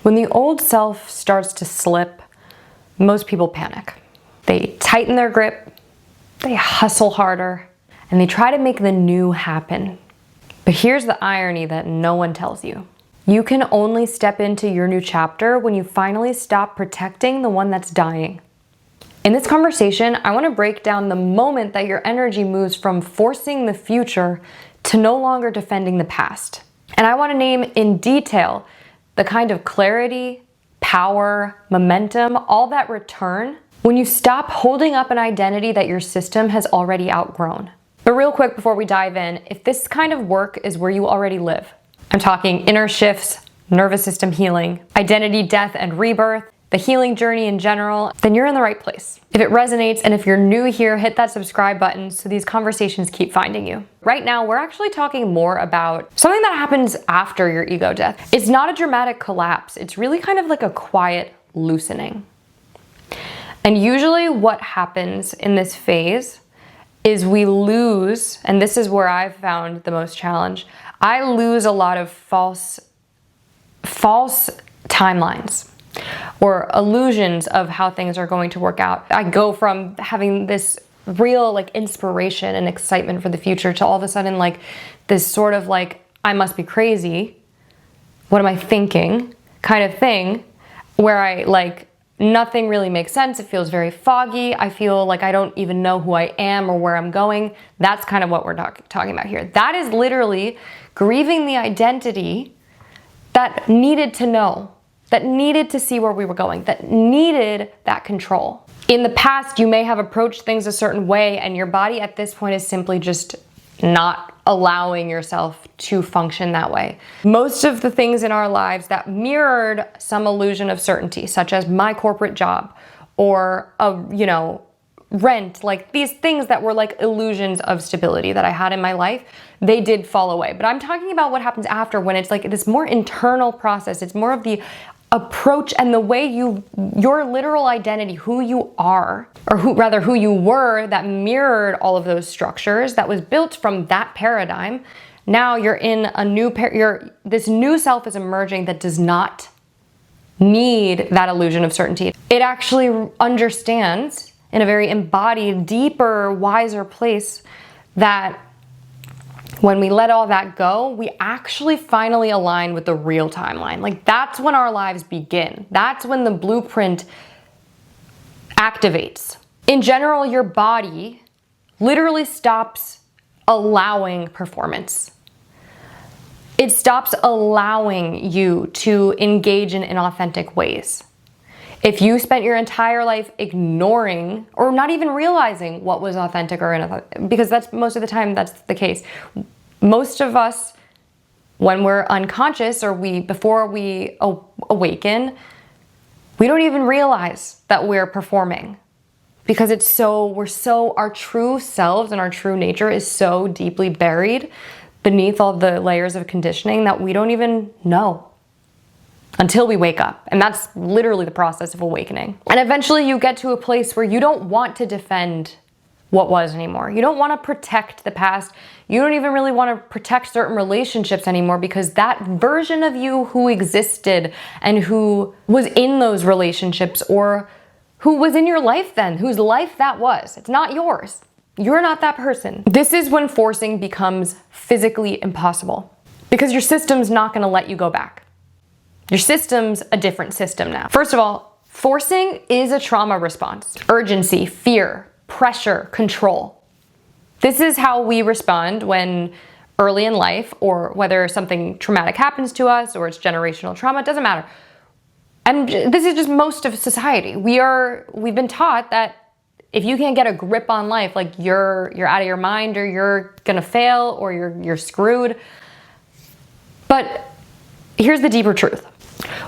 When the old self starts to slip, most people panic. They tighten their grip, they hustle harder, and they try to make the new happen. But here's the irony that no one tells you. You can only step into your new chapter when you finally stop protecting the one that's dying. In this conversation, I want to break down the moment that your energy moves from forcing the future to no longer defending the past. And I want to name in detail the kind of clarity, power, momentum, all that return when you stop holding up an identity that your system has already outgrown. But real quick before we dive in, if this kind of work is where you already live, I'm talking inner shifts, nervous system healing, identity, death, and rebirth, the healing journey in general, then you're in the right place. If it resonates and if you're new here, hit that subscribe button so these conversations keep finding you. Right now, we're actually talking more about something that happens after your ego death. It's not a dramatic collapse. It's really kind of like a quiet loosening. And usually what happens in this phase is we lose, and this is where I've found the most challenge, I lose a lot of false timelines or illusions of how things are going to work out. I go from having this real like inspiration and excitement for the future to all of a sudden like this sort of like, I must be crazy, what am I thinking kind of thing, where I like, nothing really makes sense. It feels very foggy. I feel like I don't even know who I am or where I'm going. That's kind of what we're talking about here. That is literally grieving the identity that needed to know, that needed to see where we were going, that needed that control. In the past, you may have approached things a certain way and your body at this point is simply just not allowing yourself to function that way. Most of the things in our lives that mirrored some illusion of certainty, such as my corporate job or rent, like these things that were like illusions of stability that I had in my life, they did fall away. But I'm talking about what happens after, when it's like this more internal process. It's more of the approach and the way your literal identity, who you are, or who you were, that mirrored all of those structures, that was built from that paradigm. Now you're in a new this new self is emerging that does not need that illusion of certainty. It actually understands in a very embodied, deeper, wiser place that when we let all that go, we actually finally align with the real timeline. Like that's when our lives begin. That's when the blueprint activates. In general, your body literally stops allowing performance. It stops allowing you to engage in inauthentic ways. If you spent your entire life ignoring or not even realizing what was authentic or inauthentic, because that's most of the time that's the case. Most of us, when we're unconscious or before we awaken, we don't even realize that we're performing because our true selves and our true nature is so deeply buried beneath all the layers of conditioning that we don't even know until we wake up. And that's literally the process of awakening. And eventually you get to a place where you don't want to defend what was anymore. You don't want to protect the past. You don't even really want to protect certain relationships anymore, because that version of you who existed and who was in those relationships, or who was in your life then, whose life that was, it's not yours. You're not that person. This is when forcing becomes physically impossible, because your system's not going to let you go back. Your system's a different system now. First of all, forcing is a trauma response. Urgency, fear, pressure, control. This is how we respond when early in life, or whether something traumatic happens to us or it's generational trauma, it doesn't matter. And this is just most of society. We've been taught that if you can't get a grip on life, like you're out of your mind, or you're gonna fail, or you're screwed. But here's the deeper truth.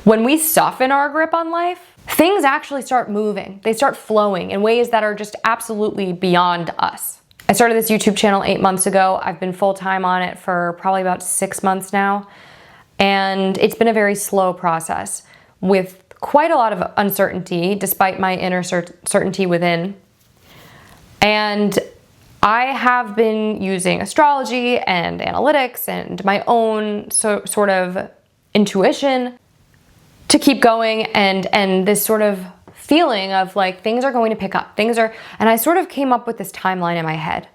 When we soften our grip on life, things actually start moving. They start flowing in ways that are just absolutely beyond us. I started this YouTube channel 8 months ago. I've been full-time on it for probably about 6 months now. And it's been a very slow process with quite a lot of uncertainty, despite my inner certainty within. And I have been using astrology and analytics and my own sort of intuition to keep going, and this sort of feeling of like things are going to pick up, and I sort of came up with this timeline in my head,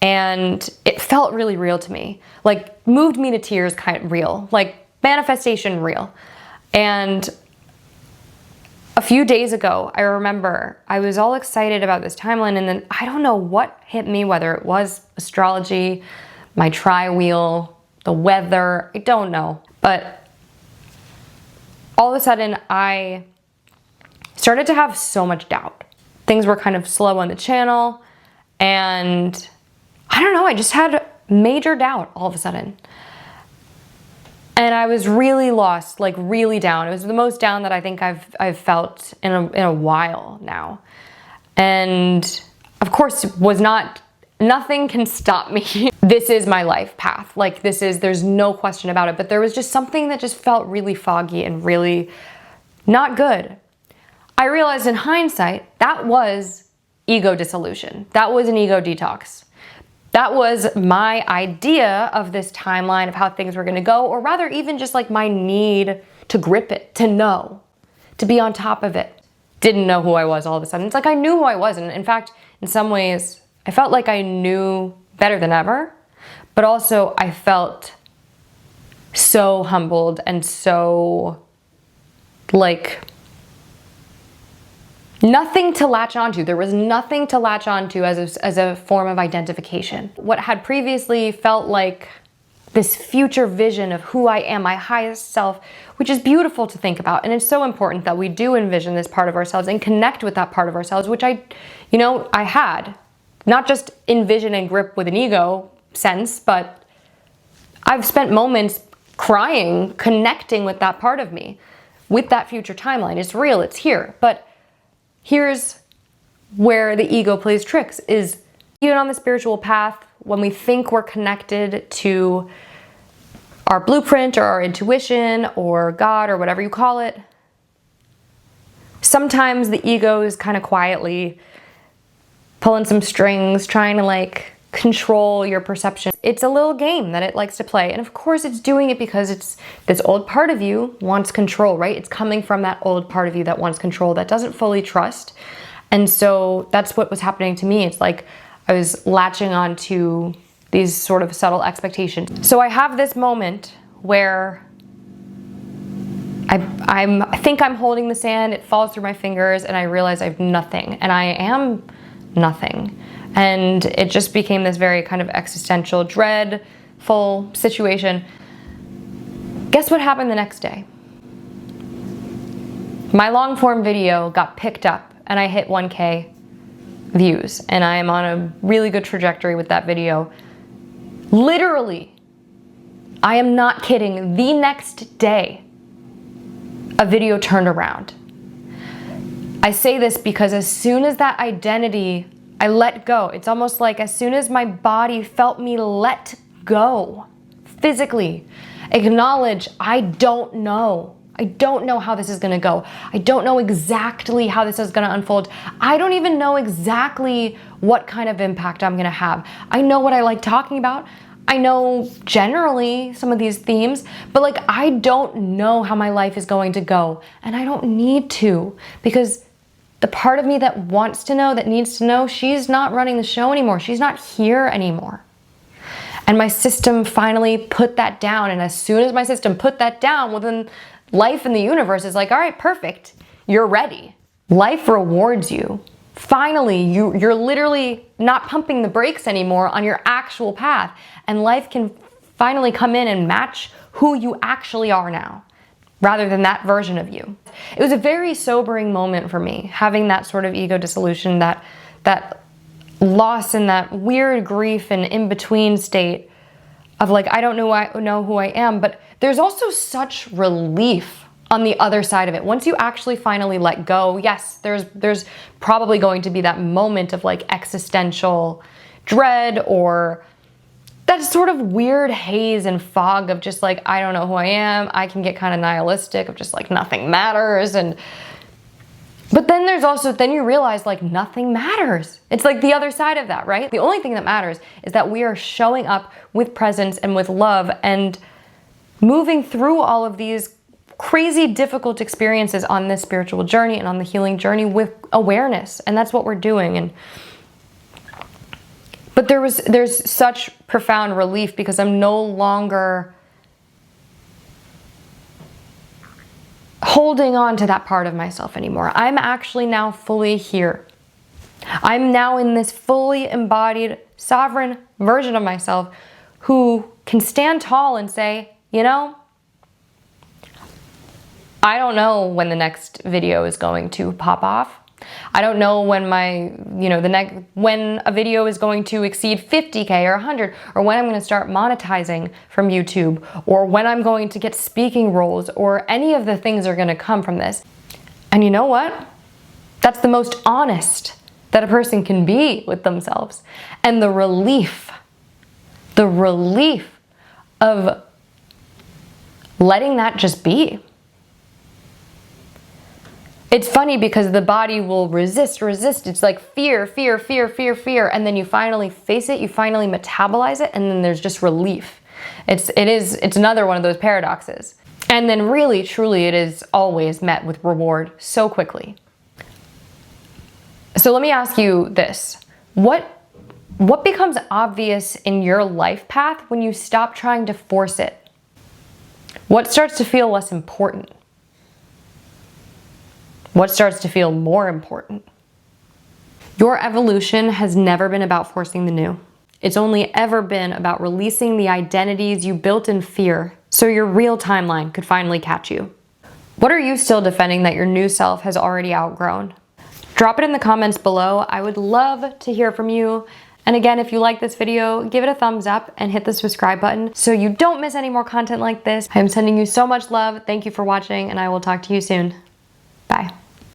and it felt really real to me, like moved me to tears, kind of real, like manifestation real. And a few days ago, I remember I was all excited about this timeline, and then I don't know what hit me, whether it was astrology, my tri-wheel, the weather, I don't know. But all of a sudden, I started to have so much doubt. Things were kind of slow on the channel, and I don't know, I just had major doubt all of a sudden. And I was really lost, like really down. It was the most down that I think I've felt in a while now. And of course, nothing can stop me. This is my life path. Like there's no question about it. But there was just something that just felt really foggy and really not good. I realized in hindsight, that was ego dissolution. That was an ego detox. That was my idea of this timeline of how things were going to go, or rather even just like my need to grip it, to know, to be on top of it. Didn't know who I was all of a sudden. It's like I knew who I was, and in fact, in some ways, I felt like I knew better than ever, but also I felt so humbled and so like nothing to latch onto. There was nothing to latch onto as a form of identification. What had previously felt like this future vision of who I am, my highest self, which is beautiful to think about. And it's so important that we do envision this part of ourselves and connect with that part of ourselves, which I had. Not just envision and grip with an ego sense, but I've spent moments crying, connecting with that part of me, with that future timeline. It's real, it's here. But here's where the ego plays tricks, is even on the spiritual path, when we think we're connected to our blueprint or our intuition or God or whatever you call it, sometimes the ego is kind of quietly pulling some strings, trying to like control your perception. It's a little game that it likes to play. And of course it's doing it because it's this old part of you wants control, right? It's coming from that old part of you that wants control, that doesn't fully trust. And so that's what was happening to me. It's like I was latching on to these sort of subtle expectations. So I have this moment where I think I'm holding the sand, it falls through my fingers, and I realize I have nothing. And I am nothing. And it just became this very kind of existential, dreadful situation. Guess what happened the next day? My long form video got picked up and I hit 1K views, and I am on a really good trajectory with that video. Literally, I am not kidding, the next day, a video turned around. I say this because as soon as that identity I let go, it's almost like as soon as my body felt me let go, physically, acknowledge, I don't know. I don't know how this is gonna go. I don't know exactly how this is gonna unfold. I don't even know exactly what kind of impact I'm gonna have. I know what I like talking about. I know generally some of these themes, but like I don't know how my life is going to go, and I don't need to, because the part of me that wants to know, that needs to know, she's not running the show anymore. She's not here anymore. And my system finally put that down. And as soon as my system put that down, well then life in the universe is like, all right, perfect. You're ready. Life rewards you. Finally, you're literally not pumping the brakes anymore on your actual path. And life can finally come in and match who you actually are now, rather than that version of you. It was a very sobering moment for me, having that sort of ego dissolution, that loss and that weird grief and in-between state of like, I don't know who I am, but there's also such relief on the other side of it. Once you actually finally let go, yes, there's probably going to be that moment of like existential dread, or that sort of weird haze and fog of just like, I don't know who I am. I can get kind of nihilistic of just like nothing matters. But then there's also, then you realize like nothing matters. It's like the other side of that, right? The only thing that matters is that we are showing up with presence and with love and moving through all of these crazy difficult experiences on this spiritual journey and on the healing journey with awareness. And that's what we're doing. But there's such profound relief because I'm no longer holding on to that part of myself anymore. I'm actually now fully here. I'm now in this fully embodied, sovereign version of myself who can stand tall and say, you know, I don't know when the next video is going to pop off. I don't know when when a video is going to exceed 50K or 100, or when I'm going to start monetizing from YouTube, or when I'm going to get speaking roles, or any of the things are going to come from this. And you know what? That's the most honest that a person can be with themselves. And the relief of letting that just be. It's funny because the body will resist. It's like fear. And then you finally face it, you finally metabolize it, and then there's just relief. It's another one of those paradoxes. And then really, truly, it is always met with reward so quickly. So let me ask you this. What becomes obvious in your life path when you stop trying to force it? What starts to feel less important? What starts to feel more important? Your evolution has never been about forcing the new. It's only ever been about releasing the identities you built in fear so your real timeline could finally catch you. What are you still defending that your new self has already outgrown? Drop it in the comments below. I would love to hear from you. And again, if you like this video, give it a thumbs up and hit the subscribe button so you don't miss any more content like this. I am sending you so much love. Thank you for watching, and I will talk to you soon.